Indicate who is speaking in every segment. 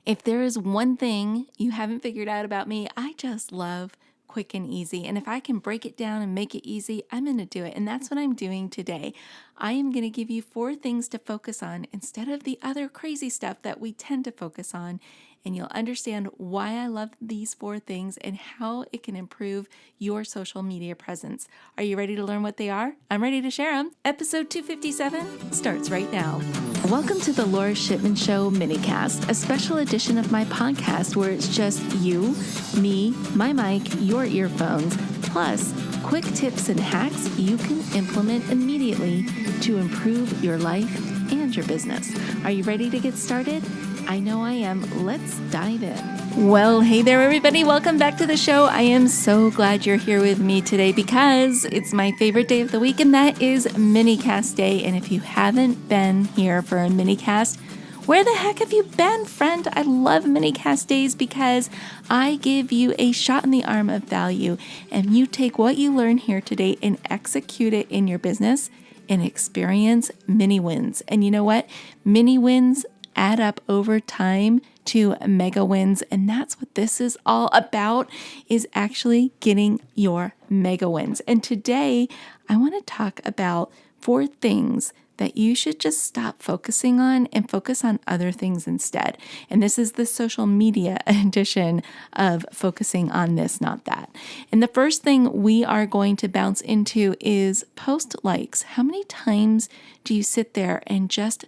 Speaker 1: If there is one thing you haven't figured out about me, I just love quick and easy. And if I can break it down and make it easy, I'm going to do it. And that's what I'm doing today. I am going to give you 4 things to focus on instead of the other crazy stuff that we tend to focus on. And you'll understand why I love these 4 things and how it can improve your social media presence. Are you ready to learn what they are? I'm ready to share them. Episode 257 starts right now. Welcome to the Lora Shipman Show minicast, a special edition of my podcast where it's just you, me, my mic, your earphones, plus quick tips and hacks you can implement immediately to improve your life and your business. Are you ready to get started? I know I am. Let's dive in. Well, hey there, everybody. Welcome back to the show. I am so glad you're here with me today because it's my favorite day of the week, and that is minicast day. And if you haven't been here for a minicast, where the heck have you been, friend? I love minicast days because I give you a shot in the arm of value, and you take what you learn here today and execute it in your business and experience mini wins. And you know what? Mini wins add up over time to mega wins. And that's what this is all about, is actually getting your mega wins. And today I want to talk about 4 things that you should just stop focusing on and focus on other things instead. And this is the social media edition of focusing on this, not that. And the first thing we are going to bounce into is post likes. How many times do you sit there and just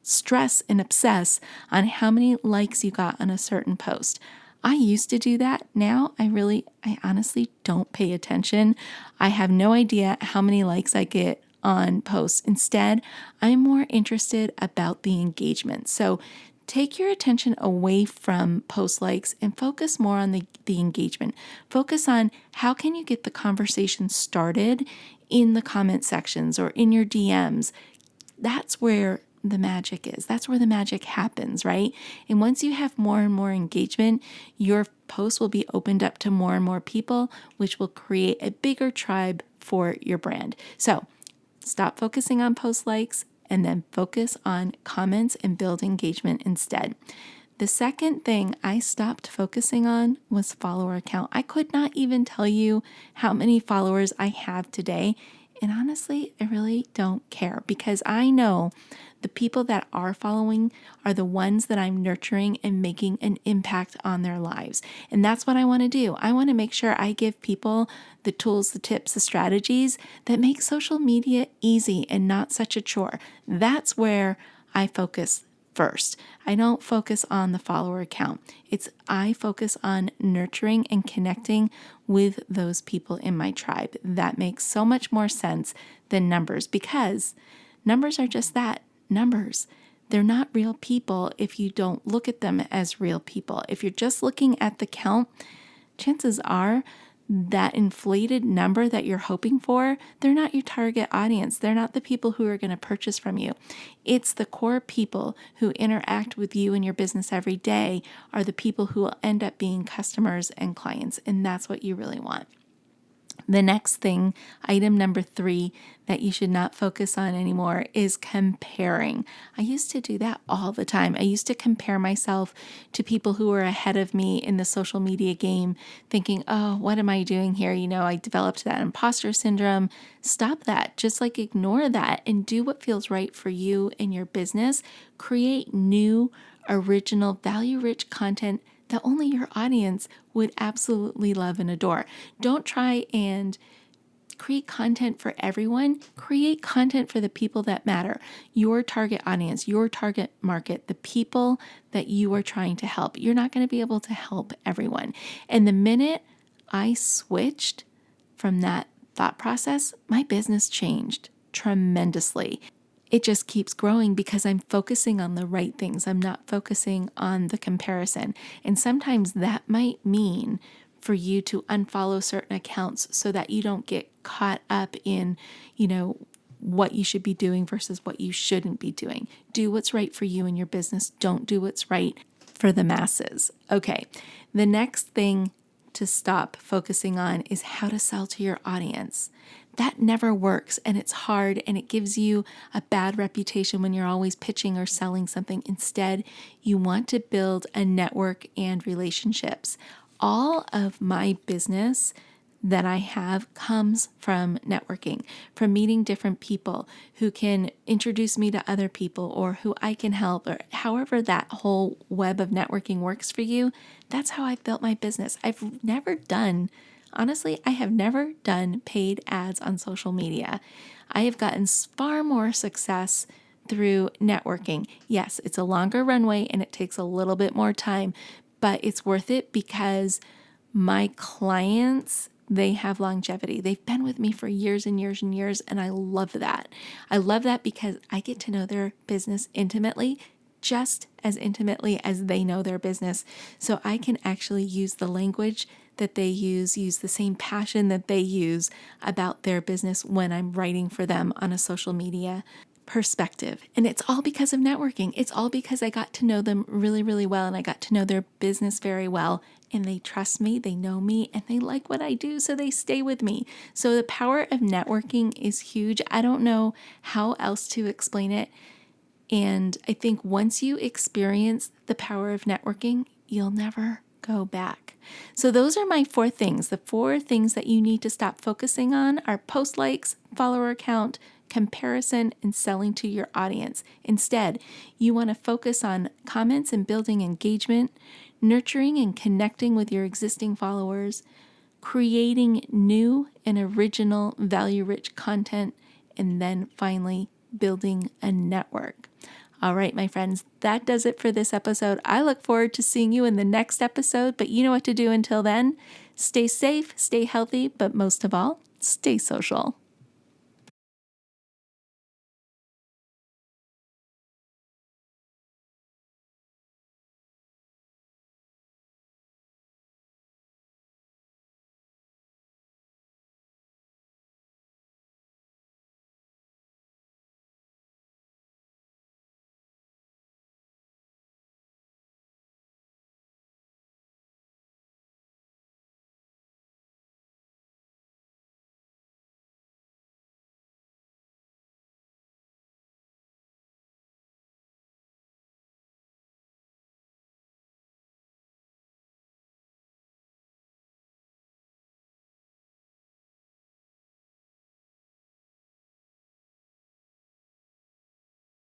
Speaker 1: stress and obsess on how many likes you got on a certain post? I used to do that. Now I honestly don't pay attention. I have no idea how many likes I get on posts. Instead, I'm more interested about the engagement. So take your attention away from post likes and focus more on the engagement. Focus on how can you get the conversation started in the comment sections or in your DMs. That's where the magic is. That's where the magic happens, right? And once you have more and more engagement, your posts will be opened up to more and more people, which will create a bigger tribe for your brand. So stop focusing on post likes and then focus on comments and build engagement instead. The second thing I stopped focusing on was follower count. I could not even tell you how many followers I have today. And honestly, I really don't care because I know the people that are following are the ones that I'm nurturing and making an impact on their lives. And that's what I want to do. I want to make sure I give people the tools, the tips, the strategies that make social media easy and not such a chore. That's where I focus first. I don't focus on the follower count. I focus on nurturing and connecting with those people in my tribe. That makes so much more sense than numbers because numbers are just that, numbers. They're not real people if you don't look at them as real people. If you're just looking at the count, chances are that inflated number that you're hoping for, they're not your target audience. They're not the people who are going to purchase from you. It's the core people who interact with you and your business every day are the people who will end up being customers and clients. And that's what you really want. The next thing, item number 3 that you should not focus on anymore is comparing. I used to do that all the time. I used to compare myself to people who were ahead of me in the social media game, thinking, oh, what am I doing here? I developed that imposter syndrome. Stop that. Just ignore that and do what feels right for you and your business. Create new, original, value-rich content that only your audience would absolutely love and adore. Don't try and create content for everyone. Create content for the people that matter. Your target audience, your target market, the people that you are trying to help. You're not going to be able to help everyone. And the minute I switched from that thought process, my business changed tremendously. It just keeps growing because I'm focusing on the right things. I'm not focusing on the comparison. And sometimes that might mean for you to unfollow certain accounts so that you don't get caught up in, what you should be doing versus what you shouldn't be doing. Do what's right for you and your business. Don't do what's right for the masses. Okay. The next thing to stop focusing on is how to sell to your audience. That never works, and it's hard, and it gives you a bad reputation when you're always pitching or selling something. Instead, you want to build a network and relationships. All of my business that I have comes from networking, from meeting different people who can introduce me to other people or who I can help, or however that whole web of networking works for you. That's how I've built my business. Honestly, I have never done paid ads on social media. I have gotten far more success through networking. Yes, it's a longer runway and it takes a little bit more time, but it's worth it because my clients, they have longevity. They've been with me for years and years and years, and I love that. I love that because I get to know their business intimately, just as intimately as they know their business. So I can actually use the language that they use the same passion that they use about their business when I'm writing for them on a social media perspective. And it's all because of networking. It's all because I got to know them really, really well, and I got to know their business very well. And they trust me, they know me, and they like what I do, so they stay with me. So the power of networking is huge. I don't know how else to explain it. And I think once you experience the power of networking, you'll never go back. So those are my 4 things. The 4 things that you need to stop focusing on are post likes, follower count, comparison, and selling to your audience. Instead, you want to focus on comments and building engagement, nurturing and connecting with your existing followers, creating new and original value-rich content, and then finally building a network. All right, my friends, that does it for this episode. I look forward to seeing you in the next episode, but you know what to do until then. Stay safe, stay healthy, but most of all, stay social.